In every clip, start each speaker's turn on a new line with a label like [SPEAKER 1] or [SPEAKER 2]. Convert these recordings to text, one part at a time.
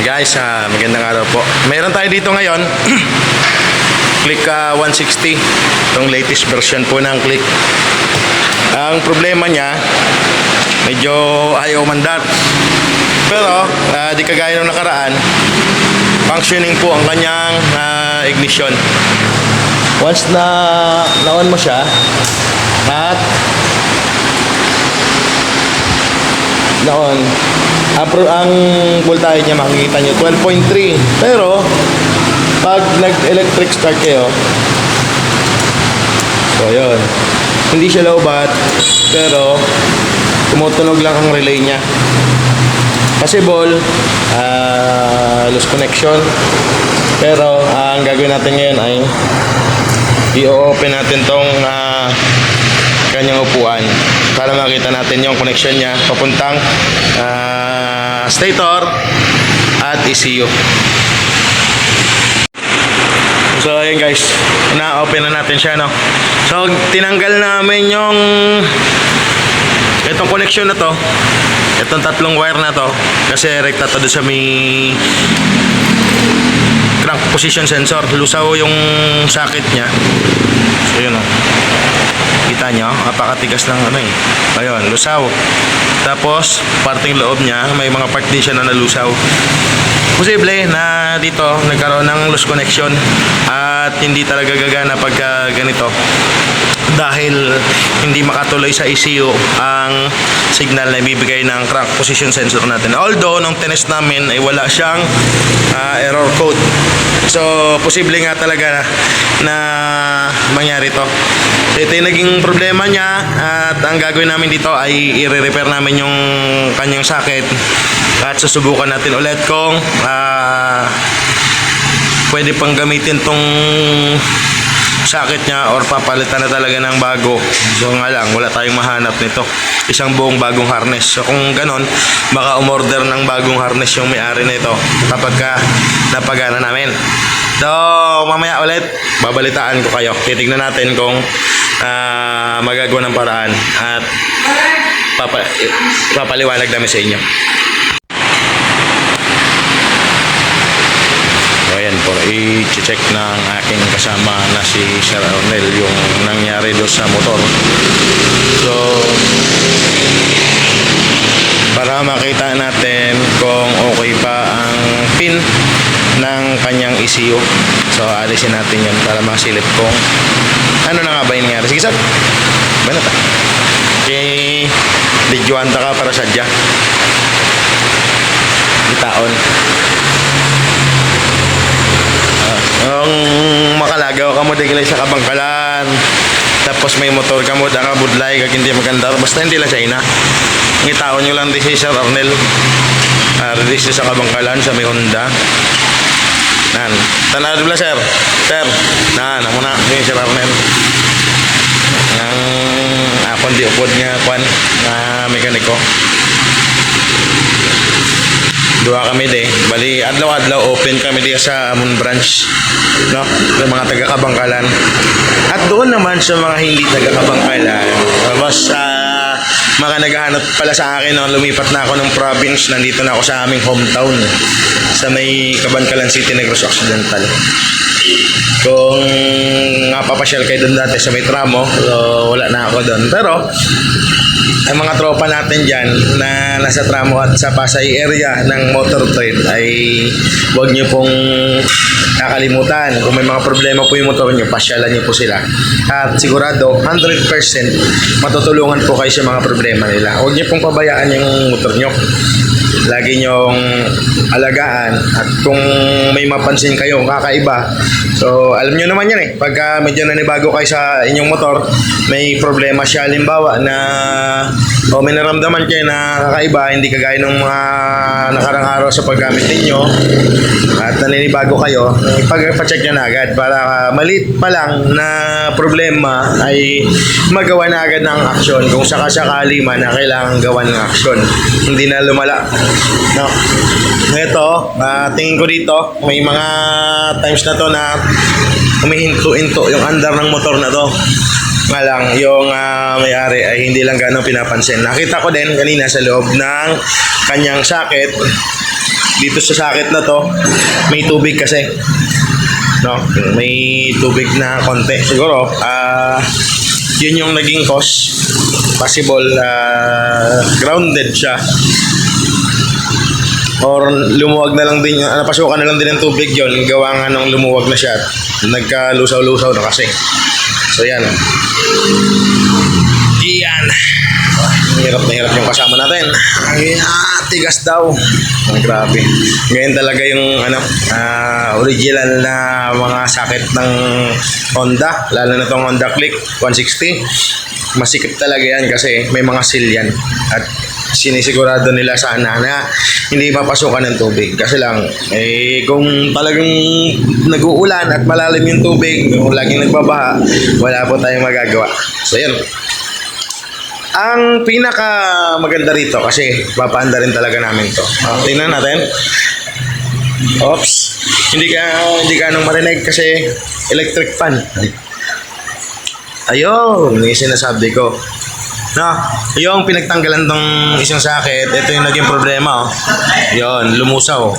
[SPEAKER 1] Guys, magandang araw po. Meron tayo dito ngayon Click 160, itong latest version po ng Click. Ang problema niya, medyo ayaw mandar. Pero di kagaya ng nakaraan, functioning po ang kanyang ignition. Once na on mo siya at ang voltage niya makikita nyo 12.3, pero pag nag-electric start kayo, so yun, hindi siya low bat, pero tumutunog lang ang relay niya. Possible loose connection, pero ang gagawin natin ngayon ay i-open natin tong kanyang upuan para makita natin yung connection niya papuntang stator at ECU. So ayun guys, na-open na natin siya, no? So tinanggal namin yung itong connection na to, itong tatlong wire na to, kasi rekta to doon sa may crank position sensor. Lusaw yung socket niya. So yun, oh. Kita nyo, napakatigas ng ayun, lusaw. Tapos parting loob niya, may mga part din siya na nalusaw. Posible na dito nagkaroon ng loose connection at hindi talaga gagana pagka ganito, dahil hindi makatuloy sa ECU ang signal na ibibigay ng crank position sensor natin. Although nung tinest namin ay wala siyang error code. So posible nga talaga na mangyari to. So ito yung naging problema niya, at ang gagawin namin dito ay i-repair namin yung kanyang socket at susubukan natin ulit kung pwede pang gamitin tong socket niya or papalitan na talaga ng bago. So nga lang, wala tayong mahanap nito, isang buong bagong harness. So kung ganon, baka umorder ng bagong harness yung may-ari nito kapag napagana namin. So mamaya ulit babalitaan ko kayo, titignan natin kung magagawa ng paraan at papaliwanag namin sa inyo. So ayan po, i-check ng aking kasama na si Sir Arnel yung nangyari doon sa motor. So para makita natin kung okay pa ang pin ng kanyang ECU, so alisin natin yun para masilip kung ano na nga ba yung nangyari. Sige sir, banat okay, lidyoanta ka para sadya itaon. Ang makalagaw ka mo digilay sa kabangkalan, tapos may motor ka mo daka budlay kag hindi maganda, basta hindi lang siya ina ngitaon nyo lang di si Sir Arnel. Release sa kabangkalan sa may Honda nan tanaw dula sir nan amo na ni Sir Arnel ang akon di upod nga kwan na mekaniko. Dua kami de, bali adlaw-adlaw open kami di sa amon branch, no, ng mga taga Kabangkalan. At doon naman sa mga hindi taga Kabangkalan, basta mga naghahanap pala sa akin, no, lumipat na ako ng province, nandito na ako sa aming hometown sa may Kabangkalan City, Negros Occidental. Kung nga papasyal kayo doon dati sa may tramo, so wala na ako doon. Pero ang mga tropa natin dyan na nasa tramo at sa Pasay area ng motor trade ay huwag nyo pong kakalimutan. Kung may mga problema po yung motor nyo, pasyalan nyo po sila. At sigurado 100% matutulungan po kayo sa mga problema nila. Huwag nyo pong pabayaan yung motor nyo. Lagi nyong alagaan, at kung may mapansin kayong kakaiba, so alam nyo naman yan pagka medyo nanibago kayo sa inyong motor, may problema siya, halimbawa na may naramdaman kayo na kakaiba, hindi kagaya ng mga nakarang araw sa paggamit ninyo at naninibago kayo, pag-check nyo na agad para maliit pa lang na problema ay magawa na agad ng aksyon kung sakasakali man na kailangan gawan ng aksyon, hindi na lumala. No. Ito, tingin ko dito, may mga times na to na humihinto-hinto yung andar ng motor na to. Nga lang, yung may-ari ay hindi lang ganong pinapansin. Nakita ko din kanina sa loob ng kanyang socket dito sa sakit na to, may tubig kasi. No? May tubig na konti. Siguro, yun yung naging cause. Possible, grounded siya. Or lumuwag na lang din, napasukan na lang din ng tubig yon, gawa nga nung lumuwag na siya at nagkalusaw-lusaw na kasi. So yan. Yan. Hirap na hirap yung kasama natin. Ay, tigas daw. Ang grabe. Ngayon talaga yung original na mga sakit ng Honda, lalo na tong Honda Click 160. Masikip talaga yan kasi may mga seal yan. At sinisigurado nila sana na hindi mapasukan ng tubig. Kasi lang, kung talagang nag-uulan at malalim yung tubig, kung laging nagbabaha, wala po tayong magagawa. So yan. Ang pinaka maganda rito kasi papaanda rin talaga namin to. Tingnan natin. Oops. Hindi ka nang marinig kasi electric fan. Ayun, yung sinasabi ko. No, yung pinagtanggalan tong isang sakit, ito yung naging problema. Yun, lumusaw.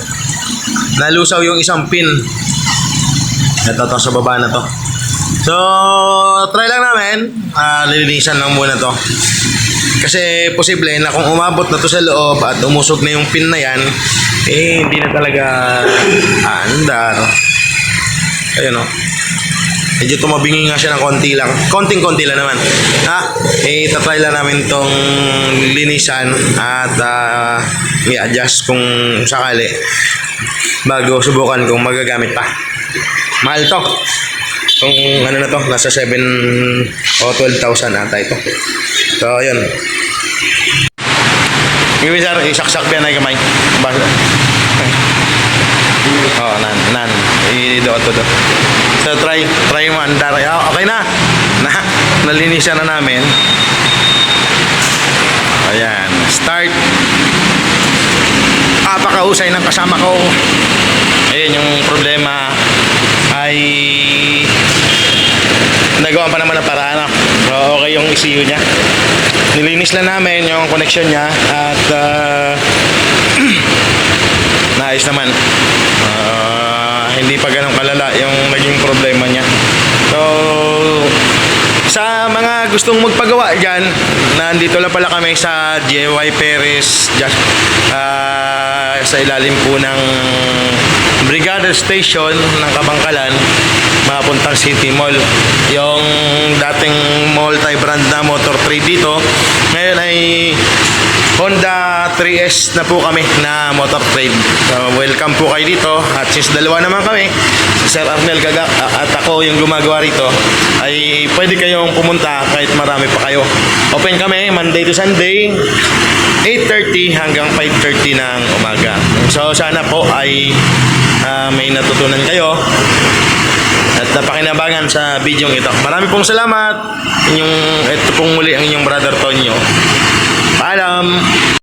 [SPEAKER 1] Nalusaw yung isang pin. Ito sa baba na to. So, try lang namin. Lilinisan lang muna to. Kasi posible na kung umabot na to sa loob at umusog na yung pin na yan, hindi na talaga andar. Ayun o. Medyo tumabingi nga siya ng konti lang. Konting-konti lang naman. Tatry lang namin tong linisan at i-adjust kung sakali bago subukan kung magagamit pa. Mahal to. Kung ano na to, nasa 7 o 12,000 ata ito. So, yun. Ngayon, sir, isaksak ba na kamay? Basta. Nan. I-doot to. So, try mo andar. Okay na. Nalinisan na namin. Ayan. Start. Napakahusay ng kasama ko. Ayun, yung problema ay nagawa pa naman ng paraan. Okay yung ECU niya. Nilinis lang namin yung connection niya at naayos naman. Hindi pa ganun kalala yung naging problema niya. So, sa mga gustong magpagawa dyan, nandito lang pala kami sa JY Perez, sa ilalim po ng Brigada Station ng Kabangkalan, mapuntang City Mall. Yung dating multi-brand na motor trade dito, ngayon ay Honda 3S na po kami na motor trade. So, welcome po kayo dito. At since dalawa naman kami, si Sir Arnel Gaga at ako yung gumagawa rito, ay pwede kayong pumunta kahit marami pa kayo. Open kami Monday to Sunday, 8:30 hanggang 5:30 ng umaga. So sana po ay may natutunan kayo at napakinabangan sa video ito. Marami pong salamat. Ito pong muli ang inyong brother Tonyo. Paalam!